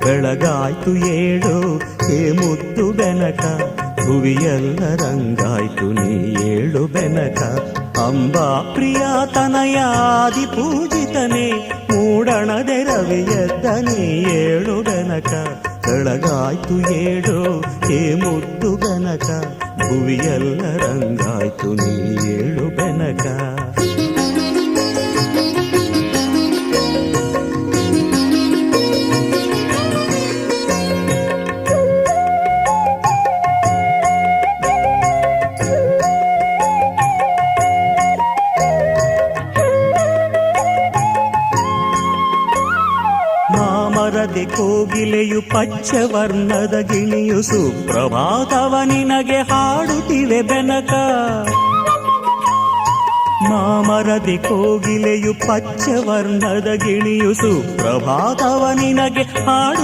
ಬೆಳಗಾಯ್ತು ಏಳು ಹೇ ಮುದ್ದು ಬೆನಕ, ಭುವಿಯೆಲ್ಲ ರಂಗಾಯ್ತು ನೀ ಏಳು ಬೆನಕ. ಅಂಬಾ ಪ್ರಿಯ ತನಯಾದಿ ಪೂಜಿತನೇ, ಮೂಡಣದೆ ರವಿಯದ್ದನೇ ಏಳು ಬೆನಕ. ಬೆಳಗಾಯ್ತು ಏಳು ಹೇ ಮುದ್ದು ಬೆನಕ, ಭುವಿಯೆಲ್ಲ ರಂಗಾಯ್ತು ನೀ ಏಳು ಬೆನಕ. ಮಾಮರದೆ ಕೋಗಿಲೆಯು ಪಚ್ಚವರ್ಣದ ಗಿಣಿಯು ಸುಪ್ರಭಾತವ ನಿನಗೆ ಹಾಡುತ್ತಿವೆ ಬೆನಕ. ಮಾಮರದೆ ಕೋಗಿಲೆಯು ಪಚ್ಚವರ್ಣದ ಗಿಣಿಯು ಸುಪ್ರಭಾತವ ನಿನಗೆ ಹಾಡು